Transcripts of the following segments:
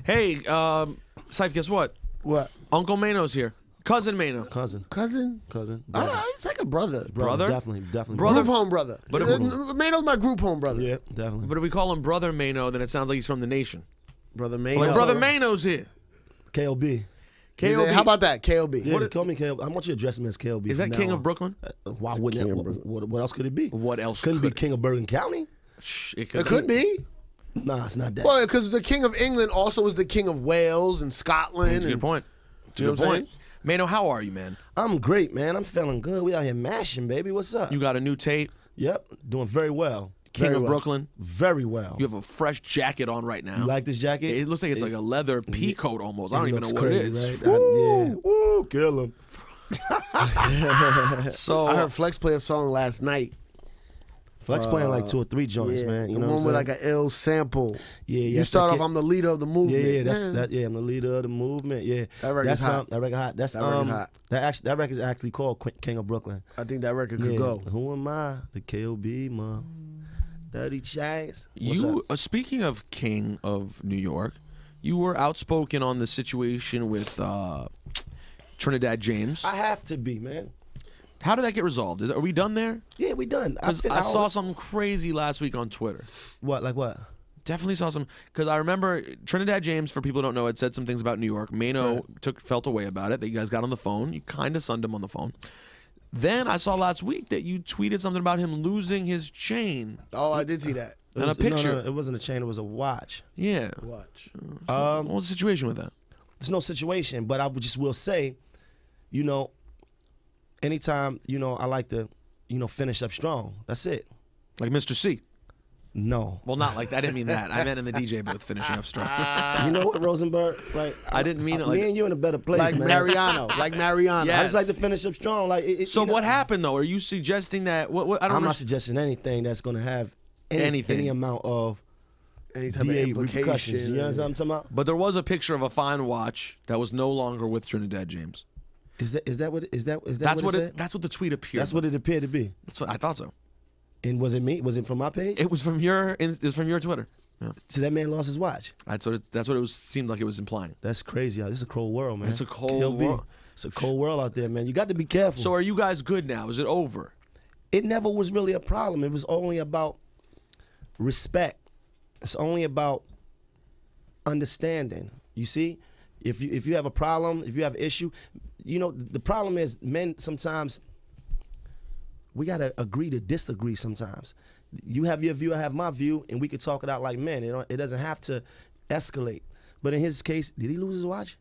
Hey, Syfe, guess what? What? Uncle Maino's here. Cousin Maino. Cousin. It's like a brother. Brother? Definitely. Brother? Group home brother. But Maino's my group home brother. Yeah, definitely. But if we call him Brother Maino, then it sounds like he's from the nation. Brother Maino. Like, Brother Maino's here. KLB. KLB. How about that? KLB. Yeah, call me KLB. I want you to address me as KLB. Is that King of Brooklyn? Why wouldn't it? What else could it be? What else Couldn't could be King of Bergen County? It could be. Nah, it's not that. Well, because the King of England also was the King of Wales and Scotland. That's a good point. That's a good point. Maino, how are you, man? I'm great, man. I'm feeling good. We out here mashing, baby. What's up? You got a new tape? Yep, doing very well. King of Brooklyn? Very well. You have a fresh jacket on right now. You like this jacket? It looks like it's like a leather pea coat almost. I don't even know what crazy, it is. Right? Yeah. Woo, kill him. So I heard Flex play a song last night. Flex playing like 2 or 3 joints, man. You know what I'm saying? With like an ill sample. Yeah. You start off, I'm the leader of the movement. Yeah, I'm the leader of the movement. Yeah, that record's hot. That record hot. That's that record's hot. That record is actually called King of Brooklyn. I think that record could go. Who am I? The KOB, man. Dirty Chase. You speaking of King of New York, you were outspoken on the situation with Trinidad James. I have to be, man. How did that get resolved? Are we done there? Yeah, we done. I saw something crazy last week on Twitter. What? Like what? Definitely saw some, because I remember Trinidad James, for people who don't know, had said some things about New York. Maino felt away about it. That you guys got on the phone. You kind of sunned him on the phone. Then I saw last week that you tweeted something about him losing his chain. Oh, I did see that. And a picture. No, it wasn't a chain. It was a watch. Yeah. Watch. What was the situation with that? There's no situation, but I just will say, you know, anytime, you know, I like to, you know, finish up strong. That's it. Like Mr. C. No. Well, not like that. I didn't mean that. I meant in the DJ booth, finishing up strong. You know what, Rosenberg? Like I didn't mean it like me and you in a better place, like man. Mariano. Like Mariano. Yes. I just like to finish up strong. Like so, you know, what happened though? Are you suggesting that? What? I don't. I'm not suggesting anything that's going to have any amount of any type of repercussions. You know what I'm talking about? But there was a picture of a fine watch that was no longer with Trinidad James. Is that what That's what it? That's what the tweet appeared. That's what it appeared to be. That's what I thought so. And was it me? Was it from my page? It was from your. It was from your Twitter. Yeah. So that man lost his watch. That's what it was. Seemed like it was implying. That's crazy. This is a cold world, man. It's a cold world. It's a cold world out there, man. You got to be careful. So are you guys good now? Is it over? It never was really a problem. It was only about respect. It's only about understanding. You see, if you have a problem, if you have an issue, you know the problem is men sometimes. We gotta agree to disagree sometimes. You have your view, I have my view, and we could talk it out like men. It doesn't have to escalate. But in his case, did he lose his watch?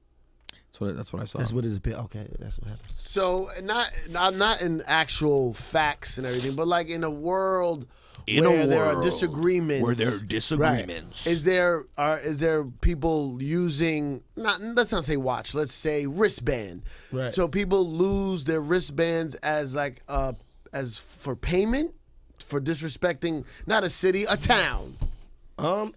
That's what I saw. That's what it is. Okay, that's what happened. So not in actual facts and everything, but like in a world where there are disagreements. Where there are disagreements. Right. Is there people using let's not say watch, let's say wristband. Right. So people lose their wristbands as like as for payment for disrespecting not a city, a town.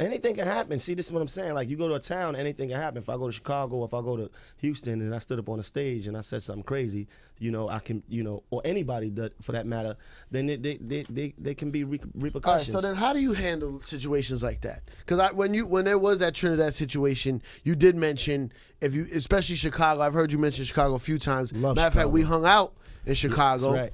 Anything can happen. See, this is what I'm saying. Like, you go to a town, anything can happen. If I go to Chicago, if I go to Houston, and I stood up on a stage and I said something crazy, you know, I can, you know, or anybody that, for that matter, then they can be repercussions. All right, so then how do you handle situations like that? Because when there was that Trinidad situation, you did mention, especially Chicago. I've heard you mention Chicago a few times. Love Matter of fact, we hung out in Chicago. That's right.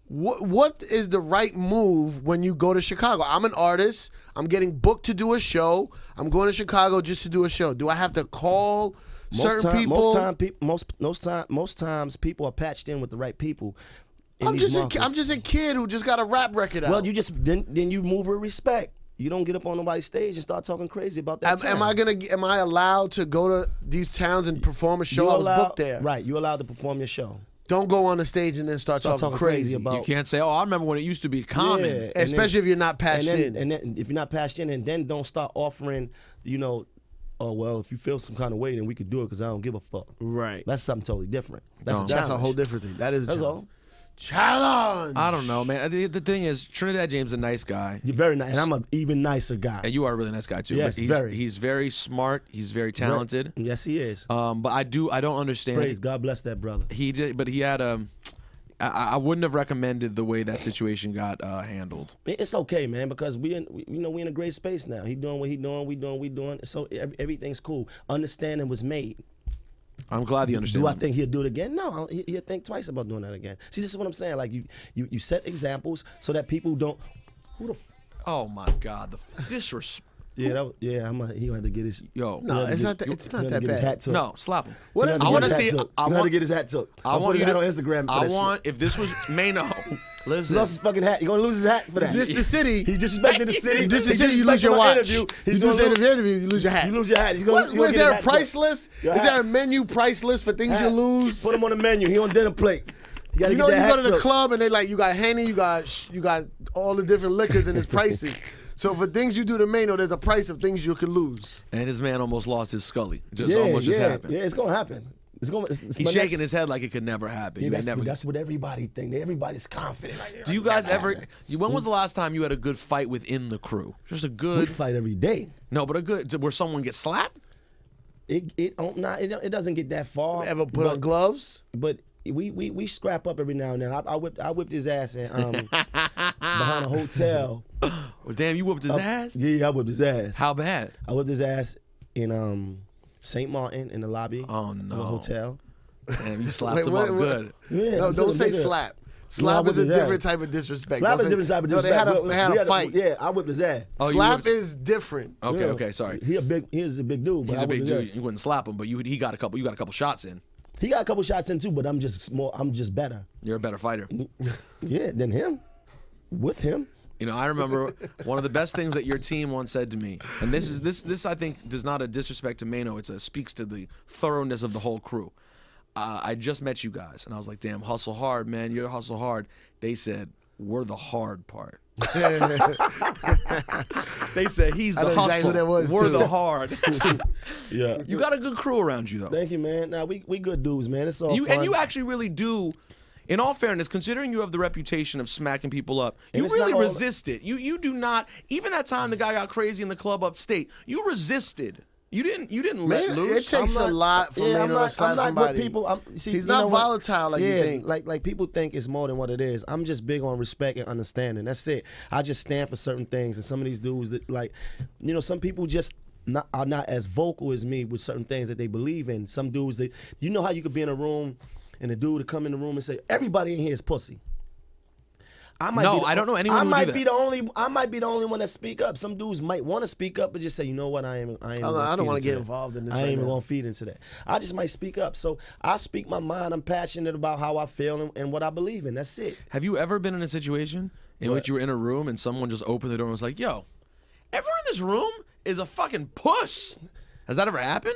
What is the right move when you go to Chicago? I'm an artist. I'm getting booked to do a show. I'm going to Chicago just to do a show. Do I have to call certain people? Most times people are patched in with the right people. I'm just a kid who just got a rap record out. Well, you just then you move with respect. You don't get up on nobody's stage and start talking crazy about that. Am I allowed to go to these towns and perform a show? I was booked there. Right, you're allowed to perform your show. Don't go on the stage and then start talking crazy about. You can't say, "Oh, I remember when it used to be common." Yeah, especially if you're not patched in. And then if you're not patched in, and then don't start offering, you know, oh well, if you feel some kind of way, then we could do it because I don't give a fuck. Right. That's something totally different. That's a whole different thing. That is a That's challenge. all. Challenge. I don't know, man. The thing is, Trinidad James is a nice guy. You're very nice, and I'm an even nicer guy. And you are a really nice guy too. Yes, but he's very smart. He's very talented. Yes, he is. But I don't understand. Praise God, bless that brother. He did, but he had I wouldn't have recommended the way that situation got handled. It's okay, man, because we in a great space now. He doing what he doing, we doing. So everything's cool. Understanding was made. I'm glad you understand. Do I think he'll do it again? No, he'll think twice about doing that again. See, this is what I'm saying. Like you set examples so that people don't. Who the? Oh my God, the disrespect. Yeah, he gonna have to get his. Yo, No, it's not that. It's not that bad. no, slap him. What if- I want to see. I want to get his hat took. I want you to on Instagram. For I that want if this was Maino. He Listen, lost his fucking hat. You're gonna lose his hat for that. This the city. He disrespected the city. This the He city. You lose disrespected your my watch. interview. You He's lose gonna the interview. You lose your hat. You lose your hat. He's gonna. Was there a price list? Your Is hat. there a menu price list for things you lose? Put him on the menu. He on dinner plate. You gotta You get know, that you hat go to the took. club and they like you got Henny, you got all the different liquors and it's pricey. So for things you do to Maino, there's a price of things you could lose. and his man almost lost his Scully. Almost just happened. Yeah, it's gonna happen. He's shaking his head like it could never happen. Yeah, You never. that's what everybody think. Everybody's confident. Do you guys ever? When was the last time you had a good fight within the crew? Just a We good. fight every day. No, but a good where someone gets slapped. It doesn't get that far. Ever put on gloves? But we scrap up every now and then. I whipped his ass behind a hotel. Well, damn, you whooped his ass. Yeah, I whipped his ass. How bad? I whipped his ass in St. Martin in the lobby. Oh, of no. the hotel. Damn, you slapped Wait, him what- up what- good. Yeah, No, don't say nigga. slap. No, I Slap is a whipped his different ass. type of disrespect. Slap Don't is say- a different type of No, disrespect. they had a fight. Yeah, I whipped his ass. Oh, you Slap whipped- is different. Okay, Yeah. okay, sorry. He's a big dude. But He's I a big whipped his dude. ass. You wouldn't slap him, but you got a couple shots in. He got a couple shots in too, but I'm just better. You're a better fighter. Yeah, than him. With him. You know, I remember one of the best things that your team once said to me, and this I think does not a disrespect to Maino. It speaks to the thoroughness of the whole crew. I just met you guys, and I was like, "Damn, hustle hard, man. You're hustle hard." They said, "We're the hard part." They said he's the know hustle. exactly who that was, We're too. the hard. Yeah. You got a good crew around you, though. Thank you, man. Nah, we good dudes, man. It's all fun. And you actually really do. In all fairness, considering you have the reputation of smacking people up, And you it's really not all- resist it. You do not. Even that time the guy got crazy in the club upstate, you resisted. You didn't let Man, loose. it takes a lot for Maino to slap I'm not somebody. With people. See, He's you not know what? volatile like you Yeah, think. Like people think it's more than what it is. I'm just big on respect and understanding. That's it. I just stand for certain things, and some of these dudes that some people just are not as vocal as me with certain things that they believe in. Some dudes that you know how you could be in a room and a dude would come in the room and say everybody in here is pussy. I don't know anyone who would do that. I might be the only one that speak up. Some dudes might want to speak up, but just say, you know what, I don't want to get involved in this. I ain't right even now. gonna feed into that. I just might speak up. So I speak my mind. I'm passionate about how I feel and what I believe in. That's it. Have you ever been in a situation in which you were in a room and someone just opened the door and was like, "Yo, everyone in this room is a fucking puss"? Has that ever happened?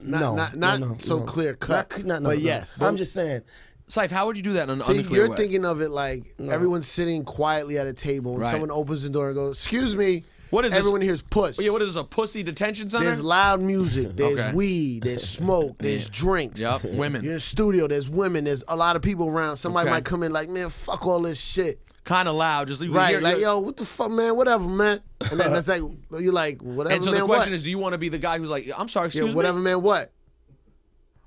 Not so clear cut. But yes. I'm just saying. Saif, how would you do that in an See, unclear you're way? thinking of it like everyone's sitting quietly at a table and Right. someone opens the door and goes, "Excuse me." What is this? Everyone hears puss. Yeah, what is this, a pussy detention center? There's loud music. There's Okay. weed. There's smoke. There's drinks. Yep, women. You're in the studio. There's women. There's a lot of people around. Somebody Okay. might come in like, "Man, fuck all this shit." Kind of loud, just you can Right, hear, like, "Yo, what the fuck, man? Whatever, man." And then that's like, you're like, "Whatever, And so man, the question what?" is, do you want to be the guy who's like, "I'm sorry, excuse Yeah, whatever, me"? man, what?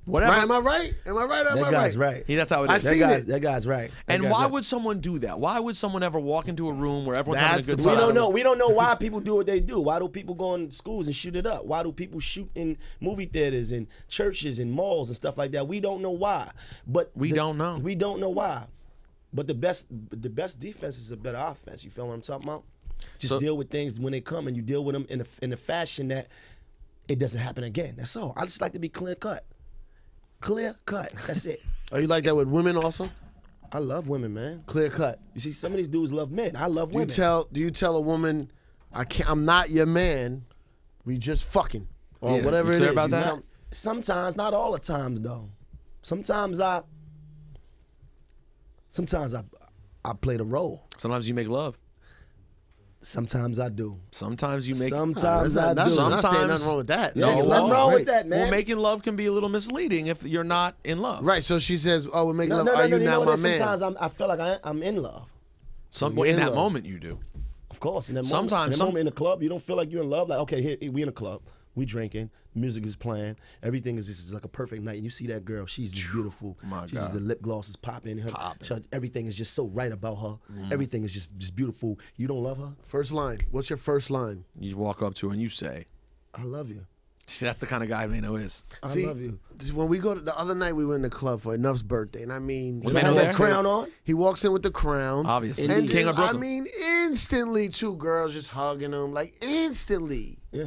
Whatever. Right, am I right? Am I right? Am That I guy's right? right. Yeah, that's how it I is. see it. That guy's right. And That guy's why right. would someone do that? Why would someone ever walk into a room where everyone's having a That's good the time? We don't know. We don't know why people do what they do. Why do people go in schools and shoot it up? Why do people shoot in movie theaters and churches and malls and stuff like that? We don't know why. But We don't know. We don't know why. But the best defense is a better offense. You feel what I'm talking about? Just So- deal with things when they come, and you deal with them in a fashion that it doesn't happen again. That's all. I just like to be clear cut. Clear cut. That's it. Are you like that with women also? I love women, man. Clear cut. You see, some of these dudes love men. I love women. Do you tell a woman, I'm not your man, we just fucking, or Yeah, whatever you it clear is. about You that? tell- Sometimes, not all the times though. Sometimes I play the role. Sometimes you make love. Sometimes I do. Sometimes you make. Sometimes I do. I'm not saying Sometimes- nothing wrong with that. Yeah, there's No, nothing wrong great. with that, man. Well, making love can be a little misleading if you're not in love. Right, so she says, "Oh, we're making No, love. no, Are you know now what my it is? man?" Sometimes I feel like I'm in love. In in that love. moment, you do. Of course, in that Sometimes moment, some- moment in the club, you don't feel like you're in love. Like, okay, here we in a club. we drinking, music is playing, everything is just like a perfect night. And you see that girl, she's just beautiful. My She's God. the lip gloss is popping. Everything is just so right about her. Everything is just beautiful. You don't love her? First line. What's your first line? You walk up to her and you say, I love you. see, that's the kind of guy Maino is. I love you. When we go to the other night, we went in the club for Enough's birthday, and I mean, Was he Maino walks there? in- Crown on? He walks in with the crown, Obviously. and King of I Brooklyn. mean, instantly, two girls just hugging him, like instantly. Yeah,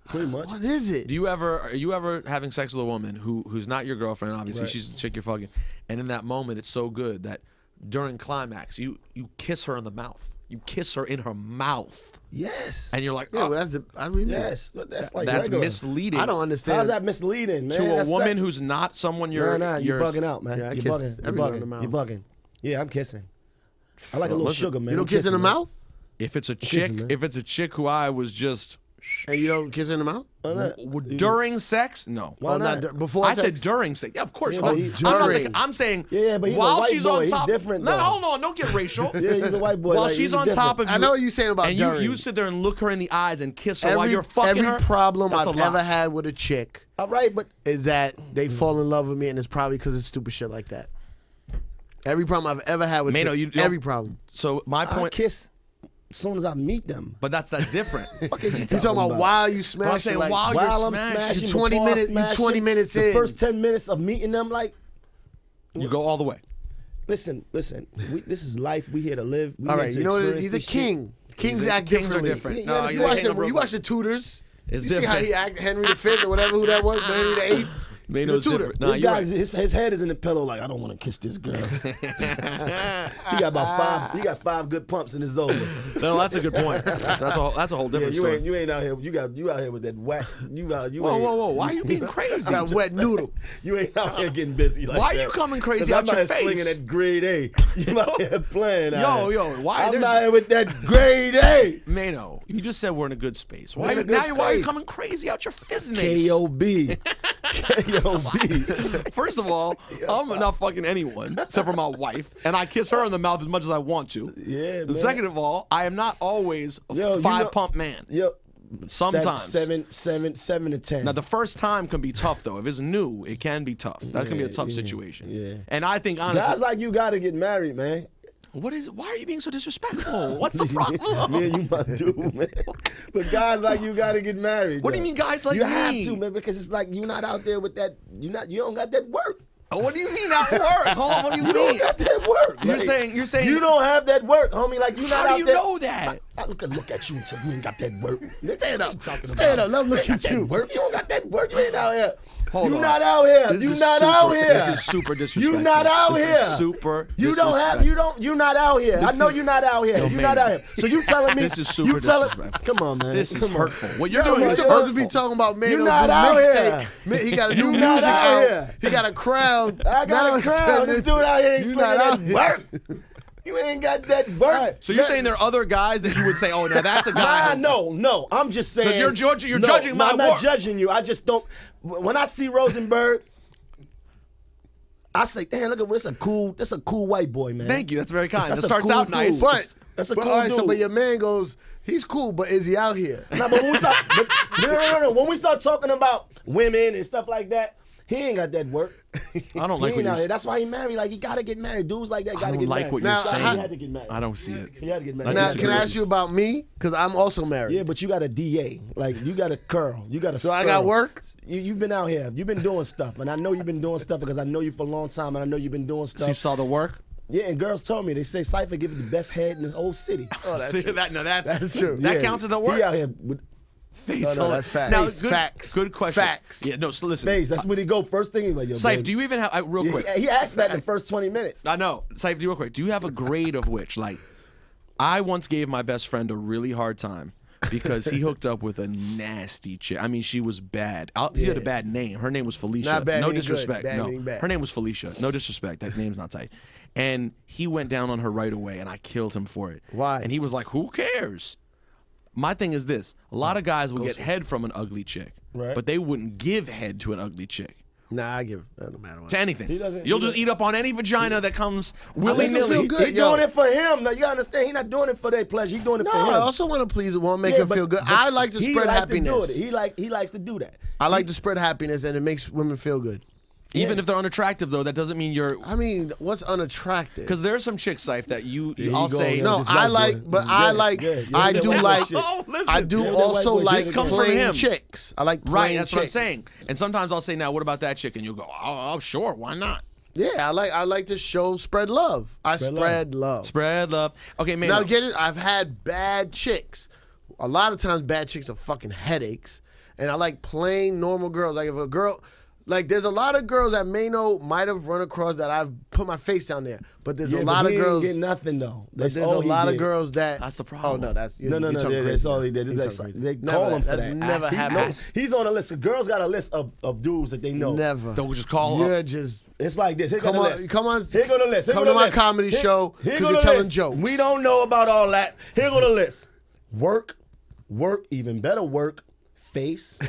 pretty much. What is it? Are you ever having sex with a woman who's not your girlfriend? Obviously, Right. she's the chick you're fucking, and in that moment, it's so good that during climax, you kiss her in the mouth. You kiss her in her mouth, Yes. and you're like, Yeah, oh, well, that's the. I mean, Yes. That's like that's regular. misleading. I don't understand. How's that misleading, man? to a That's woman sex. who's not someone you're. Nah, you're bugging out, man. Yeah, I you're kiss bugging. You're everyone in the bugging. mouth. You're bugging. Yeah, I'm kissing. I like a Well, little listen, sugar, man. You don't I'm kiss in the kissing, man. mouth, If it's a kissing, chick, man. if it's a chick who I was just and you don't kiss in the mouth. Why not? during sex, no. Why Oh, not? before I said sex? during sex. Yeah, of course. Yeah, I'm, but not, during. I'm saying Yeah, but he's a while white she's boy. on He's top. different, no, though. hold on, don't get racial. Yeah, he's a white boy. While like, she's he's on top different. of you, I know what you're saying about and during. you sit there and look her in the eyes and kiss her while every you're fucking her. problem that's I've a lot. ever had with a chick All right, but is that they fall in love with me, and it's probably because of stupid shit like that. Every problem I've ever had with Maino, chick, you don't- every problem. So my I point, kiss as soon as I meet them. but that's different. What is you He's talking about while you smash. I'm saying like, while While I'm smashing, smashing, you 20 before I minutes- you smash 20 it, minutes the in. first 10 minutes of meeting them, like, you go all the way. listen. This is life. We here to live. We all here right, to you know what it is? experience He's a this shit. king. Kings act Kings are differently. different. Yeah, No, yeah, he's You a watch king of the, you Brooklyn. watch the Tudors. It's you see how different. he act Henry V or whatever who that was, Henry VIII. Maino's He's a tutor. different. No, This you're guy, right. his head is in the pillow. Like, I don't want to kiss this girl. He got about five. He got 5 good pumps and it's over. No, that's a good point. That's a whole Yeah, different you story. ain't out here. You out here with that whack. You Whoa, ain't, whoa! Why are you being crazy? That wet noodle. You ain't out here getting busy. Like Why are that. you coming crazy 'Cause out I'm your out here slinging face? that grade A. You out here playing. out here. Why? I'm There's- out here with that grade A. Maino, you just said we're in a good space. We're Why in a you, good why are you space. coming crazy out your business? K.O.B. K.O.B. First of all, I'm not fucking anyone except for my wife, and I kiss her in the mouth as much as I want to. Yeah, man. Second of all, I am not always a Yo, you five know- pump man. Yo, Sometimes. 7 to 10. Now the first time can be tough though. If it's new, it can be tough. That can be a tough situation. yeah. And I think honestly, Guys like you gotta get married, man. why are you being so disrespectful? What's the problem? Yeah, you my dude, man. But guys like you gotta get married. What do you though. mean guys like you me? have to, man, because it's like you're not out there with that. You don't got that work. What do you mean that work? Hold on, what do you You don't mean? got that work. You're Like, saying you don't have that work, homie. Like you not How out do you there. know that? I look at you and tell you ain't got that work. Stand up. Stand up. Let me look You at ain't got you. that work. You don't got that work. You ain't out here. Hold you on. not out here. This You is not super, out here. This is super disrespectful. You not out this here. Is super. You don't have. You don't. You not out here. I This know is- you're not out here. Yo, You're man. not out here. So you telling me This is super you telling, disrespectful. Come on, man. This is Come on. hurtful. What you're Yo, doing man, is He's you're supposed to be hurtful. talking about You Maino's not new out mixtape. here. He got a You new not music out out. here. He got a crown. I Now got a it's crown. turning This into- dude out here ain't You slinging not that out here. work. You ain't got that work. So you're saying there are other guys that you would say, oh, now that's a guy. No. I'm just saying. 'Cause you're judging No, my I'm not work. judging you. I just don't. When I see Rosenberg, I say, damn, look at this. That's a cool white boy, man. Thank you. That's very kind. That's That a starts cool out nice. dude. But That's a but, cool all right, so, dude. but your man goes, he's cool, but is he out here? Nah, but when we start, no. When we start talking about women and stuff like that, he ain't got that work. I don't He like what ain't out you're here. That's why he married. Like he gotta get married. Dudes like that I gotta don't get like married. what you're Now, saying. He had to get married. I don't see it. He had to get married. I Now, disagree can I with ask you about me? Because I'm also married. Yeah, but you got a DA. Like you got a curl. You got a. So I got work? You've been out here. You've been doing stuff, and I know you've been doing stuff because I know you for a long time, and I know you've been doing So stuff. you saw the work? Yeah, and girls told me they say Cypher give you the best head in the whole city. Oh, that's See, true. that's true. That Yeah, counts as the work. He out here with Face. No, that's facts. Now, Face, good, facts. Good question. Facts. Yeah, no, so listen. face. That's where he go. First thing he like, yo, Saif, babe. do you even have, real quick. He asked that in the first 20 minutes. I know. Saif, real quick. Do you have a grade of which? Like, I once gave my best friend a really hard time because he hooked up with a nasty chick. I mean, she was bad. He had a bad name. Her name was Felicia. Not bad no meaning good. disrespect. Bad No, meaning bad. her name was Felicia. No disrespect. That name's not tight. And he went down on her right away, and I killed him for it. Why? And he was like, "Who cares?" My thing is this: a lot of guys will get head from an ugly chick, Right. but they wouldn't give head to an ugly chick. Nah, I give no matter what. To anything. He doesn't- You'll he just eat up on any vagina that comes willy makes him nilly. feel good. He's yo. doing it for him. Now you gotta understand, he's not doing it for their pleasure. He's doing it No, for him. I also want to please a woman, make Yeah, her but- feel good. but I like to he spread like happiness. To do it. He likes to do that. I like to spread happiness, and it makes women feel good. Even Yeah. if they're unattractive, though, that doesn't mean you're. I mean, what's unattractive? Because there's some chicks, Saif, that I'll go, say. yo. No, This I white like, boy. but This is I good. like, Good. You I hear that do white like, boy shit? Oh, listen. I do You hear that white also boy like shit? Comes from plain him. chicks. I like Right, plain that's chicks. what I'm saying. And sometimes I'll say, now, what about that chick? And you'll go, oh, sure, why not? Yeah, I like to spread love. I spread love. Spread love. Okay, man. Now get it. I've had bad chicks. A lot of times, bad chicks are fucking headaches, and I like plain normal girls. Like if a girl, like there's a lot of girls that Maino might have run across that I've put my face down there, but there's a lot of girls. Get nothing though. But That's there's all a he lot of did. girls that. That's the problem. Oh no, that's No, you're talking crazy that's all now. he did. You're That's- talking They crazy. call Never him for That's that. never happened. He's on a list. A girl's got a list of dudes that they know. Never. Don't just call You're up. just. It's like this. Here Come go the on, list. come on. Here go the list. Here Come go to the my list. comedy show Here 'cause go you're the telling list. jokes. We don't know about all that. Here go the list. Work, even better work, face.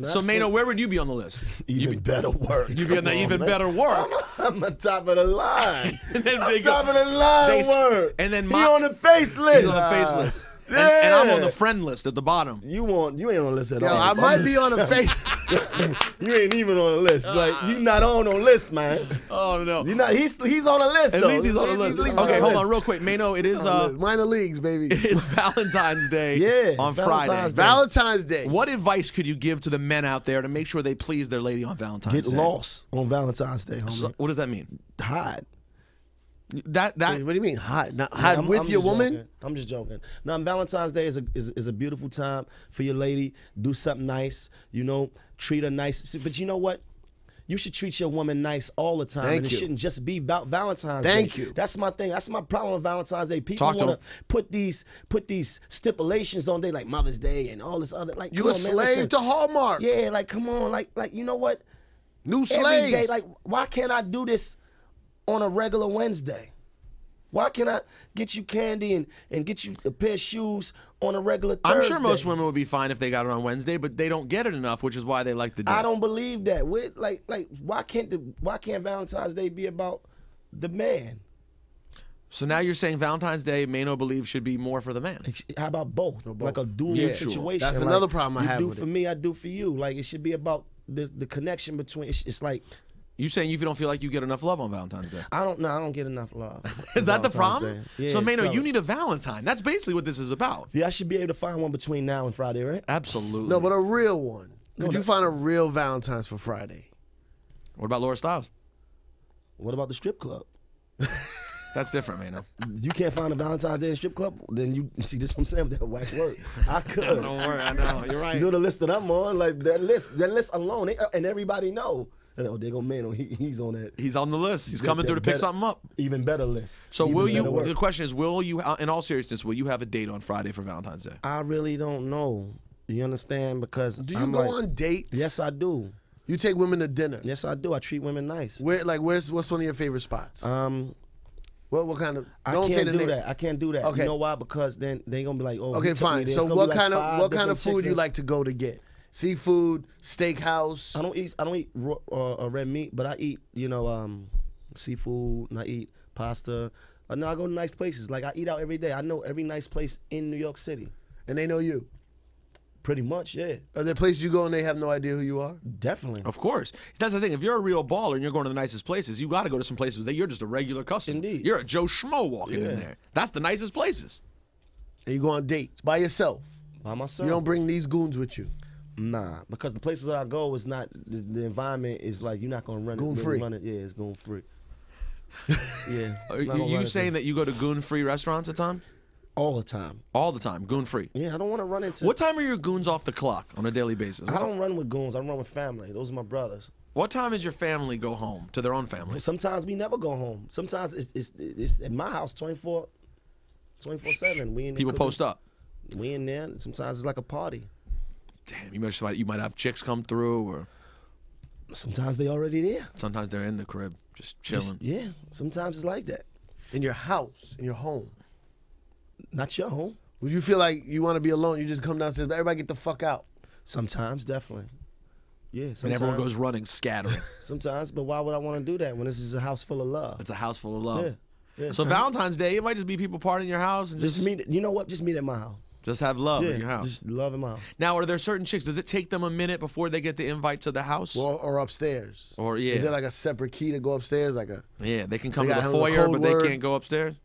So, Maino, where would you be on the list? Even better work. You'd be on the Come even man. better work. I'm on top of the line. And then I'm they go- top of the line they- work. and then he my- on the face list. He's on the face list. Yeah. And I'm on the friend list at the bottom. You ain't on the list at Yo, all. I might be on the face. You ain't even on the list. Like you not on no list, man. Oh, no. You not. He's on the list. At though. least he's on the list. At least Okay, on the hold list. on real quick. Maino, it is Minor leagues, baby. it's Valentine's Day Yeah, on it's Friday. Valentine's Day. Valentine's Day. What advice could you give to the men out there to make sure they please their lady on Valentine's Get Day? lost on Valentine's Day, homie. So, what does that mean? Hide. That What do you mean hide? Not hide I'm with your just woman? joking. I'm just joking. Now, Valentine's Day is a beautiful time for your lady. Do something nice. You know, treat her nice. But you know what? You should treat your woman nice all the time, Thank and it you. shouldn't just be about Valentine's Day. Thank you. That's my thing. That's my problem with Valentine's Day. People Talk to want to 'em. put these stipulations on day like Mother's Day and all this other. Like, You come a on, man, slave listen. to Hallmark. Yeah, like come on, like you know what? New Every slaves. day, like why can't I do this on a regular Wednesday? Why can't I get you candy and get you a pair of shoes on a regular Thursday? I'm sure most women would be fine if they got it on Wednesday, but they don't get it enough, which is why they like the day. I don't believe that. Like why can't Valentine's Day be about the man? So now you're saying Valentine's Day, Maino believes, should be more for the man. How about both? Like a dual Yeah, sure. situation. That's Like, another problem I have You do with for it. me, I do for you. Like it should be about the connection between. It's like You saying you don't feel like you get enough love on Valentine's Day? I don't get enough love. Is that the Valentine's problem? Day. Yeah, So Maino, no. you need a Valentine. That's basically what this is about. Yeah, I should be able to find one between now and Friday, right? Absolutely. No, but a real one. Could you No, find a real Valentine's for Friday? What about Laura Stylez? What about the strip club? That's different, Maino. You can't find a Valentine's Day strip club? Then you see this what I'm saying with that whack work. I could. Don't worry, I know. You're right. You know the list that I'm on, like that list alone, and everybody know. Oh, they go man, he's on that. He's on the list. He's coming through to pick better- something up. Even better list. So Even will better you, work. the question is, will you, in all seriousness, will you have a date on Friday for Valentine's Day? I really don't know. You understand? Because Do you I'm go like, on dates? Yes, I do. You take women to dinner. Yes, I do. I treat women nice. What's one of your favorite spots? What kind of? I Don't say can't the do name. that. I can't do that. Okay. You know why? Because then they gonna be like, oh. Okay, he took me fine. there. So It's gonna what be like kind of 5 what kind of different food chicks you in- like to go to get? Seafood, steakhouse. I don't eat red meat, but I eat seafood and I eat pasta. No, I go to nice places. Like I eat out every day. I know every nice place in New York City. And they know you. Pretty much, yeah. Are there places you go and they have no idea who you are? Definitely. Of course. That's the thing. If you're a real baller and you're going to the nicest places, you got to go to some places that you're just a regular customer. Indeed. You're a Joe Schmo walking in Yeah. there. That's the nicest places. And you go on dates by yourself. By myself. You don't bring these goons with you. Nah, because the places that I go is not the environment is like you're not gonna run Goon it. free. Run it. Yeah, it's goon free. Yeah. Are not gonna you run it saying that you go to goon-free restaurants at time? all the time? All the time, goon-free. Yeah, I don't want to run into. What time are your goons off the clock on a daily basis? I don't run with goons. I run with family. Those are my brothers. What time is your family go home to their own families? Sometimes we never go home. Sometimes it's at my house 24/7. We in the People cooking. post up. We in there. Sometimes it's like a party. Damn, you might have chicks come through, or Sometimes they already there. sometimes they're in the crib just chilling. Yeah. Sometimes it's like that. In your house, in your home. Not your home. Would you feel like you want to be alone? You just come downstairs, everybody get the fuck out. Sometimes, definitely. Yeah, sometimes. And everyone goes running, scattering. Sometimes, but why would I want to do that when this is a house full of love? It's a house full of love. Yeah. Yeah. So Valentine's Day, it might just be people partying in your house and Just meet. You know what? Just meet at my house. just have love Yeah, in your house. just love in my house. Now, are there certain chicks? Does it take them a minute before they get the invite to the house? Or upstairs. Or yeah, Is there like a separate key to go upstairs? Like a yeah, they can come They to got the him the foyer, code but they word? can't go upstairs.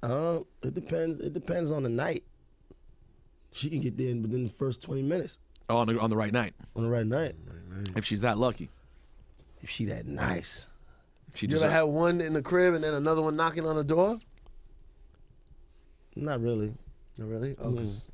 It depends. It depends on the night. She can get there within the first 20 minutes Oh, on the right night, on the right night. if she's that lucky. If she that nice. If she You just ever had one in the crib and then another one knocking on the door? Not really. Not really? Oh, 'cause-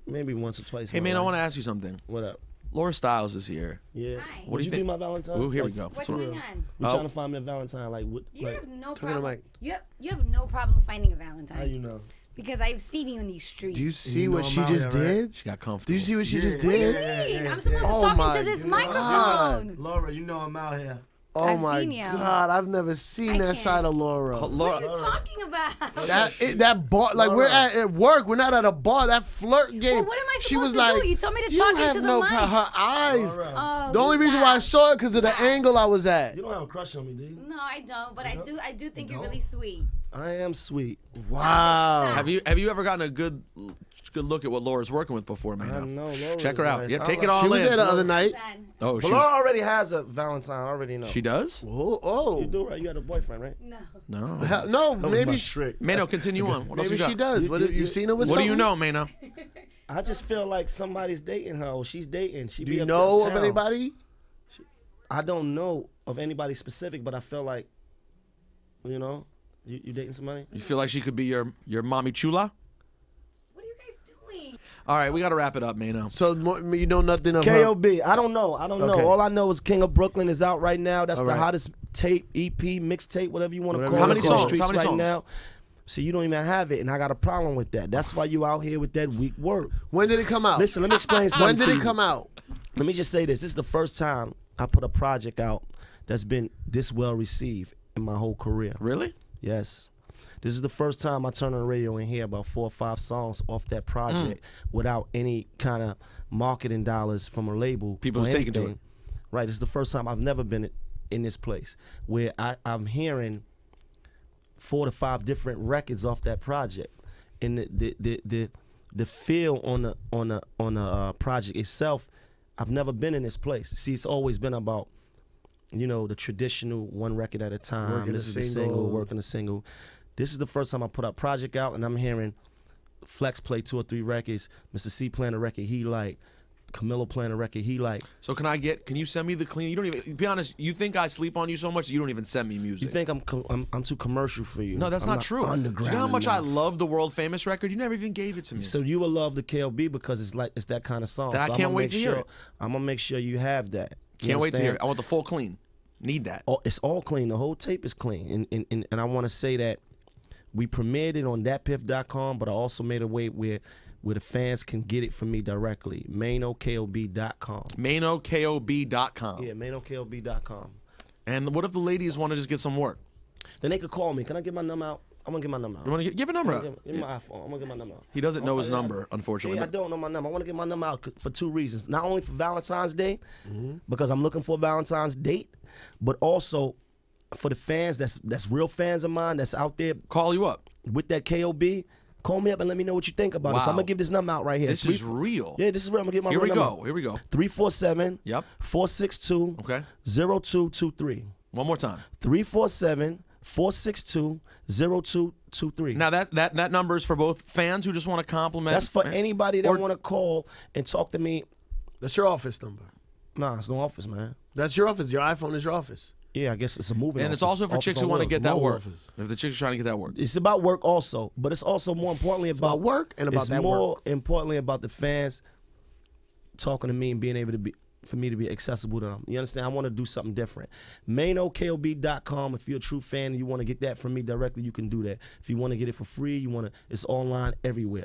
Maybe once or twice. Hey in my man, I life. want to ask you something. What up? Laura Stylez is here. Yeah. Hi. What Would do you you think? be my Valentine? Ooh, here we Like, go. What's So- going on? We Oh. trying to find me a Valentine. Like what? You Like, have no to the problem. mic. You have no problem finding a Valentine. how you know? Because I've seen you in these streets. Do you see You know what I'm she out just here, right? did? She got comfortable. Do you see what she just What do you did? mean? I'm supposed to Oh talk my into this God. microphone. Laura, you know I'm out here. Oh I've my seen you. God, I've never seen I that can't. side of Laura. Oh, What are Laura, you talking about? That bar, like we're Laura. at work, we're not at a bar. That flirt game. Well, what am I She supposed was to like, do? You told me to you talk have into no the mic. Her eyes. Laura, Oh, The only reason why I stop. saw it because of the Stop. angle I was at. you don't have a crush on me, do you? No, I don't. But I do think you're don't? really sweet. I am sweet. Wow. have you ever gotten a good look at what Laura's working with before, man? I know. Laura Check is her out. nice. Yeah, I take like- it all She was in. there the other night. Then. Oh, But she's, Laura already has a Valentine. I already know. she does? Oh, You do, right? You had a boyfriend, right? No. No. Hell, no, That was maybe my trick. Mano, continue on. What else maybe you got? she does. You seen her with What do you something? know, Mano? I just feel like somebody's dating her. Or she's dating. She Do be you up know of uptown. anybody? I don't know of anybody specific, but I feel like, you know, you dating somebody. You feel like she could be your mommy chula? What are you guys doing? All right, we got to wrap it up, Mano. So you know nothing of her. KOB. I don't know. I don't Okay. know. All I know is King of Brooklyn is out right now. That's All the right. hottest tape, EP, mixtape, whatever you want to Whatever call you it. wanna on call the it. streets How many right songs? now. So you don't even have it, and I got a problem with that. That's why you out here with that weak work. When did it come out? Listen, let me explain something. When did to it you. come out? Let me just say this. This is the first time I put a project out that's been this well received in my whole career. Really? Yes. This is the first time I turn on the radio and hear about 4 or 5 songs off that project without any kind of marketing dollars from a label. People or just taking to anything. it. Right. This is the first time I've never been in this place where I'm hearing 4 to 5 different records off that project. And the feel on the project itself, I've never been in this place. See, it's always been about, you know, the traditional one record at a time. Working This a is the single. single, working a single. This is the first time I put a project out, and I'm hearing Flex play 2 or 3 records, Mr. C playing a record he like, Camilo playing a record he like. So can you send me the clean? You don't even, be honest, you think I sleep on you so much that you don't even send me music. You think I'm too commercial for you? No, that's I'm not true. Do Underground you know how much I enough. love the world famous record? You never even gave it to me. So you will love the KLB because it's that kind of song. Then I So can't I'ma wait make to hear sure- it. I'm gonna make sure you have that. You Can't wait to hear it. understand? I want the full clean. Need that. Oh, it's all clean. The whole tape is clean. And I want to say that we premiered it on thatpiff.com, but I also made a way where the fans can get it from me directly. MainoKOB.com. MainoKOB.com. Yeah, MainoKOB.com. And what if the ladies want to just get some work? Then they could call me. Can I get my number out? I'm gonna get my number out. You want to give a number I'm out? gonna give my iPhone. I'm gonna get my number out. He doesn't know his yeah, number, unfortunately. Yeah, I don't know my number. I want to get my number out for 2 reasons. Not only for Valentine's Day, because I'm looking for a Valentine's date, but also for the fans that's real fans of mine that's out there Call you up. with that KOB. Call me up and let me know what you think about it. So I'm Wow. gonna give this number out right here. This is real. Yeah, this is real. I'm gonna get my Here we real number. go. Here we go. 347 Yep. 462 Okay. 0223. One more time. 347 462 0223. Now that number is for both fans who just want to compliment. That's for anybody that Or- want to call and talk to me. That's your office number. Nah, it's no office, man. That's your office. Your iPhone is your office. Yeah, I guess it's a moving And it's office. also for Office chicks on who want to wheels. get that Mobile work. office. If the chicks are trying to get that work. It's about work also, but it's also more importantly About work and about it's that more work. importantly about the fans talking to me and being able to be for me to be accessible to them. You understand? I want to do something different. MainoKOB.com. If you're a true fan and you want to get that from me directly, you can do that. If you want to get it for free, it's online everywhere.